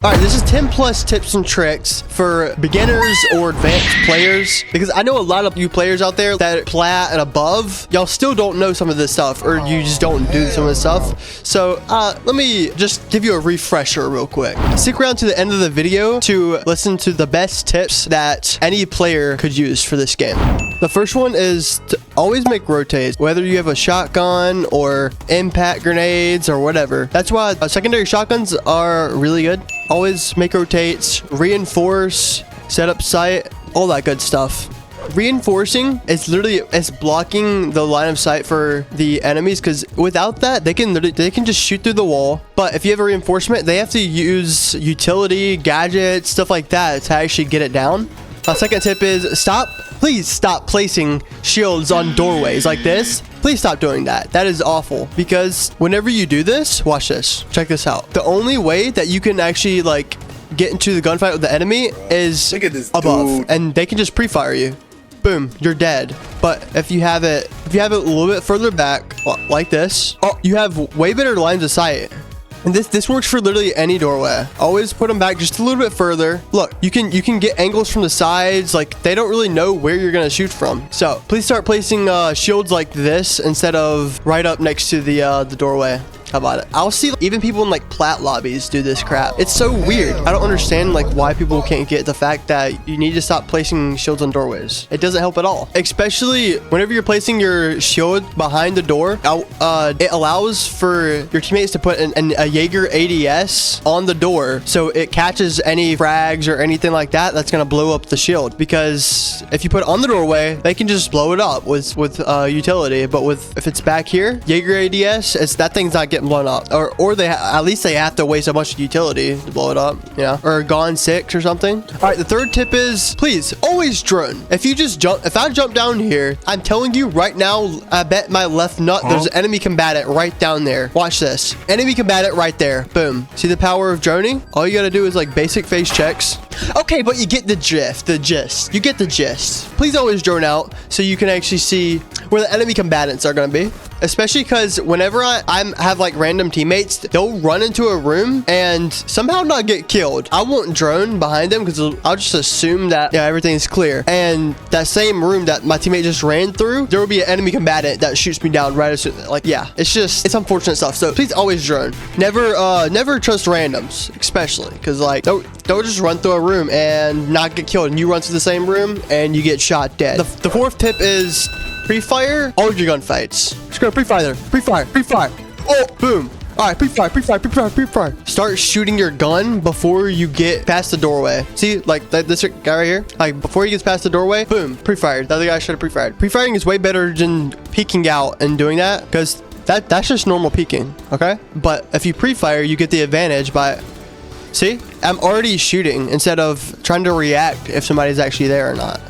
All right, this is 10 plus tips and tricks for beginners or advanced players, because I know a lot of you players out there that plat and above, y'all still don't know some of this stuff, or you just don't do some of this stuff. So let me just give you a refresher real quick. Stick around to the end of the video to listen to the best tips that any player could use for this game. The first one is to always make rotates, whether you have a shotgun or impact grenades or whatever. That's why secondary shotguns are really good. Always make rotates, reinforce, set up sight, all that good stuff. Reinforcing is literally it's blocking the line of sight for the enemies, because without that they can just shoot through the wall. But if you have a reinforcement, they have to use utility, gadgets, stuff like that to actually get it down. Second tip is please stop placing shields on doorways like this. Please stop doing that. That is awful, because whenever you do this, watch this. Check this out. The only way that you can actually like get into the gunfight with the enemy is above, dude. And they can just pre-fire you. Boom, you're dead. But if you have it a little bit further back, like this, you have way better lines of sight. And this works for literally any doorway. Always put them back just a little bit further. Look, you can get angles from the sides. Like, they don't really know where you're gonna shoot from. So please start placing shields like this instead of right up next to the doorway. How about it? I'll see even people in like plat lobbies do this crap. It's so weird. I don't understand like why people can't get the fact that you need to stop placing shields on doorways. It doesn't help at all. Especially whenever you're placing your shield behind the door, it allows for your teammates to put a Jaeger ADS on the door, so it catches any frags or anything like that that's gonna blow up the shield. Because if you put it on the doorway, they can just blow it up with utility. But if it's back here, Jaeger ADS, that thing's not getting blown up, or at least they have to waste a bunch of utility to blow it up, you know, or gone 6 or something. All right, the third tip is please always drone. If I jump down here, I'm telling you right now, I bet my left nut there's an enemy combatant right down there. Watch this, enemy combatant right there. Boom. See the power of droning? All you gotta do is like basic face checks. Okay, but you get the gist. You get the gist. Please always drone out so you can actually see where the enemy combatants are gonna be. Especially because whenever I have like random teammates, they'll run into a room and somehow not get killed. I won't drone behind them because I'll just assume that everything's clear. And that same room that my teammate just ran through, there will be an enemy combatant that shoots me down right as soon. Like, yeah, it's unfortunate stuff. So please always drone. Never trust randoms, especially because like don't just run through a room and not get killed, and you run through the same room and you get shot dead. The fourth tip is pre-fire all your gunfights. Just go pre-fire there. Pre-fire. Oh, boom. All right, pre-fire. Start shooting your gun before you get past the doorway. See, like this guy right here? Like, before he gets past the doorway, boom, pre-fired. The other guy should have pre-fired. Pre-firing is way better than peeking out and doing that, because that's just normal peeking, okay? But if you pre-fire, you get the advantage by... See, I'm already shooting instead of trying to react if somebody's actually there or not.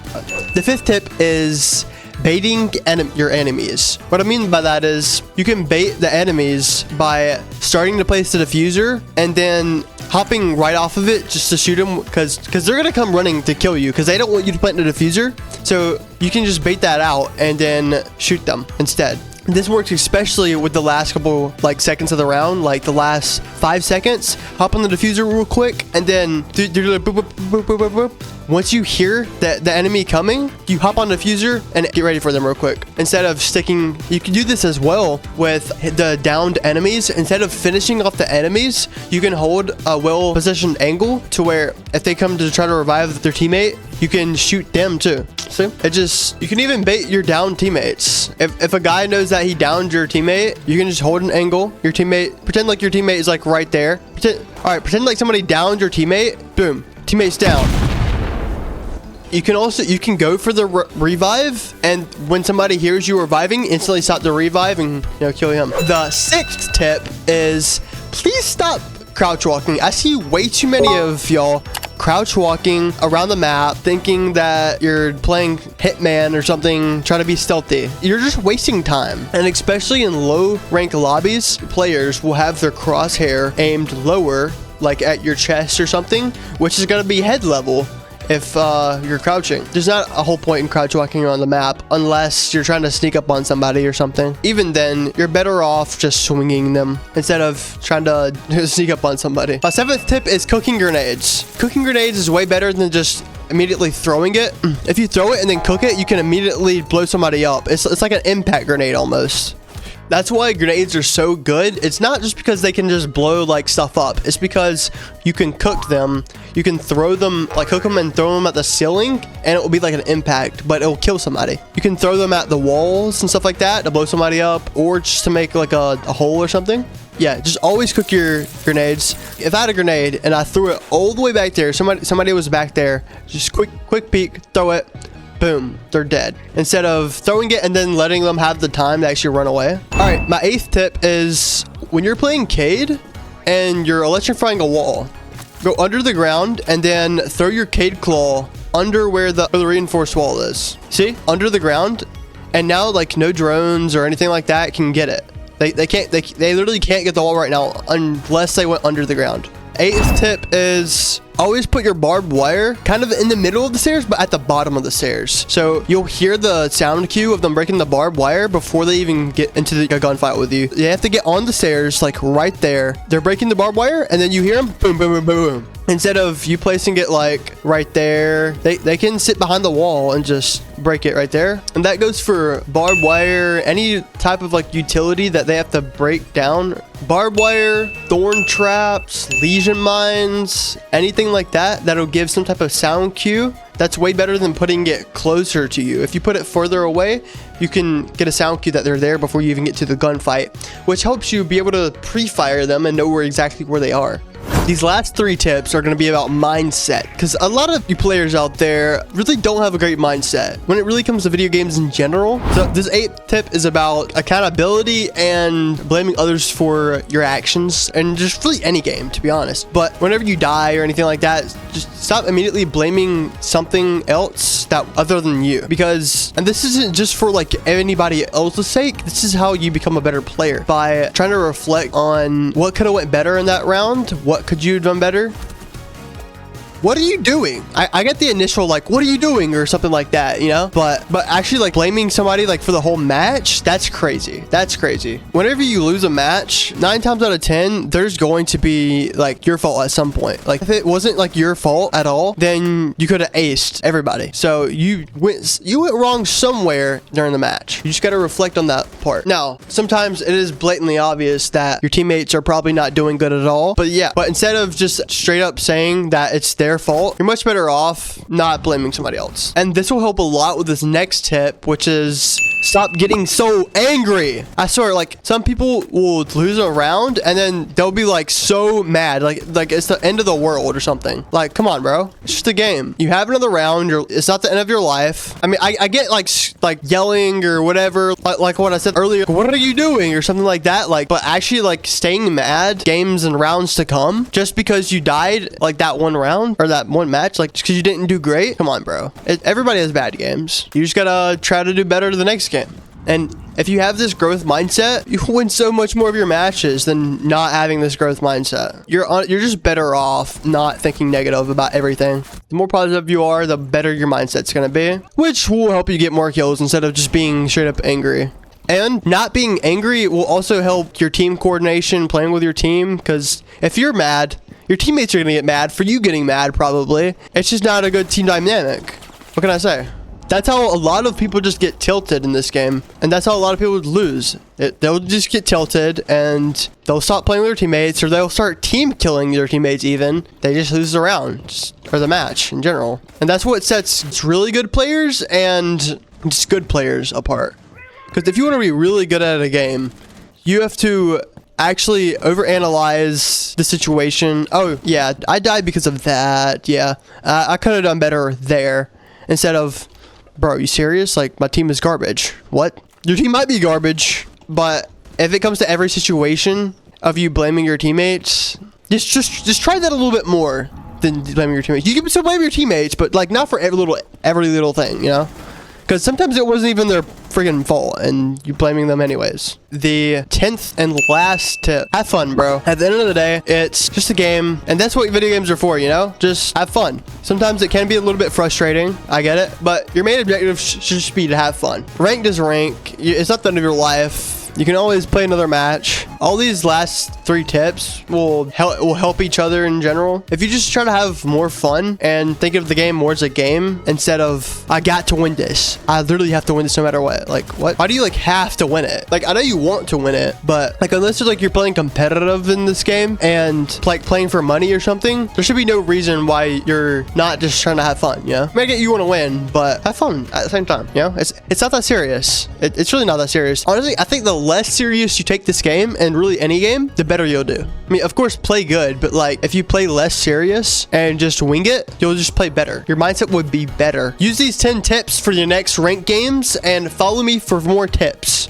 The fifth tip is baiting your enemies. What I mean by that is you can bait the enemies by starting to place the diffuser and then hopping right off of it just to shoot them, because they're gonna come running to kill you because they don't want you to plant the diffuser. So you can just bait that out and then shoot them instead. This works especially with the last couple like seconds of the round, like the last 5 seconds. Hop on the diffuser real quick and then do boop, boop, boop, boop, boop, boop. Once you hear the enemy coming, you hop on the diffuser and get ready for them real quick. Instead of sticking, you can do this as well with the downed enemies. Instead of finishing off the enemies, you can hold a well-positioned angle to where if they come to try to revive their teammate, you can shoot them too. See? You can even bait your downed teammates. If a guy knows that he downed your teammate, you can just hold an angle. Pretend like your teammate is like right there. Pretend like somebody downed your teammate. Boom, teammate's down. You can go for the revive, and when somebody hears you reviving, instantly stop the revive and kill him. The sixth tip is please stop crouch walking. I see way too many of y'all crouch walking around the map thinking that you're playing Hitman or something, trying to be stealthy. You're just wasting time. And especially in low rank lobbies, players will have their crosshair aimed lower, like at your chest or something, which is going to be head level. if you're crouching. There's not a whole point in crouch walking around the map unless you're trying to sneak up on somebody or something. Even then, you're better off just swinging them instead of trying to sneak up on somebody. My 7th tip is cooking grenades. Cooking grenades is way better than just immediately throwing it. If you throw it and then cook it, you can immediately blow somebody up. It's like an impact grenade almost. That's why grenades are so good. It's not just because they can just blow like stuff up. It's because you can cook them. You can throw them, like cook them and throw them at the ceiling, and it will be like an impact, but it will kill somebody. You can throw them at the walls and stuff like that to blow somebody up, or just to make like a hole or something. Yeah, just always cook your grenades. If I had a grenade and I threw it all the way back there, somebody was back there, just quick peek, throw it. Boom, they're dead. Instead of throwing it and then letting them have the time to actually run away. All right, my 8th tip is when you're playing Cade and you're electrifying a wall, go under the ground and then throw your Cade claw under where the reinforced wall is. See, under the ground, and now like no drones or anything like that can get it. They literally can't get the wall right now unless they went under the ground. 8th tip is always put your barbed wire kind of in the middle of the stairs, but at the bottom of the stairs. So you'll hear the sound cue of them breaking the barbed wire before they even get into the gunfight with you. You have to get on the stairs, like right there. They're breaking the barbed wire, and then you hear them boom, boom, boom, boom. Instead of you placing it like right there, they can sit behind the wall and just break it right there. And that goes for barbed wire, any type of like utility that they have to break down. Barbed wire, thorn traps, lesion mines, anything like that that'll give some type of sound cue. That's way better than putting it closer to you. If you put it further away, you can get a sound cue that they're there before you even get to the gunfight, which helps you be able to pre-fire them and know exactly where they are. These last 3 tips are going to be about mindset, because a lot of you players out there really don't have a great mindset when it really comes to video games in general. So this 8th tip is about accountability and blaming others for your actions, and just really any game, to be honest. But whenever you die or anything like that, just stop immediately blaming something else that other than you, because, and this isn't just for like anybody else's sake, this is how you become a better player, by trying to reflect on what could have went better in that round. What could you have done better? What are you doing? I get the initial like, what are you doing, or something like that, you know? But actually like blaming somebody like for the whole match, that's crazy. That's crazy. Whenever you lose a match, 9 times out of 10, there's going to be like your fault at some point. Like if it wasn't like your fault at all, then you could have aced everybody. So you went wrong somewhere during the match. You just got to reflect on that part. Now, sometimes it is blatantly obvious that your teammates are probably not doing good at all. But yeah, but instead of just straight up saying that it's their fault, you're much better off not blaming somebody else. And this will help a lot with this next tip, which is stop getting so angry. I swear, like some people will lose a round and then they'll be like so mad, like it's the end of the world or something. Like, come on, bro, it's just a game. You have another round. It's not the end of your life. I mean, I get like yelling or whatever, like what I said earlier, what are you doing or something like that, like, but actually like staying mad games and rounds to come just because you died like that one round or that one match, like just because you didn't do great. Come on, bro. Everybody has bad games. You just gotta try to do better the next game. And if you have this growth mindset, you win so much more of your matches than not having this growth mindset. You're just better off not thinking negative about everything. The more positive you are, the better your mindset's gonna be, which will help you get more kills instead of just being straight up angry. And not being angry will also help your team coordination, playing with your team, because if you're mad, your teammates are going to get mad for you getting mad, probably. It's just not a good team dynamic. What can I say? That's how a lot of people just get tilted in this game. And that's how a lot of people lose. They'll just get tilted and they'll stop playing with their teammates, or they'll start team killing their teammates even. They just lose the round, or the match in general. And that's what sets really good players and just good players apart. Because if you want to be really good at a game, you have to actually overanalyze the situation. Oh, yeah, I died because of that. Yeah, I could have done better there. Instead of, bro, you serious? Like, my team is garbage. What? Your team might be garbage, but if it comes to every situation of you blaming your teammates, just try that a little bit more than blaming your teammates. You can still blame your teammates, but like not for every little thing, you know? Because sometimes it wasn't even their freaking fault and you blaming them anyways. The 10th and last tip, have fun, bro. At the end of the day, it's just a game, and that's what video games are for, you know? Just have fun. Sometimes it can be a little bit frustrating, I get it, but your main objective should just be to have fun. Ranked is rank. It's not the end of your life. You can always play another match. All these last 3 tips will help each other in general. If you just try to have more fun and think of the game more as a game instead of, I got to win this. I literally have to win this no matter what. Like, what? Why do you like have to win it? Like, I know you want to win it, but like, unless it's like you're playing competitive in this game and like playing for money or something, there should be no reason why you're not just trying to have fun, you know? Maybe you want to win, but have fun at the same time, you know? It's not that serious. It's really not that serious. Honestly, I think the less serious you take this game, and really any game, the better you'll do. I mean, of course, play good, but like if you play less serious and just wing it, you'll just play better. Your mindset would be better. Use these 10 tips for your next ranked games and follow me for more tips.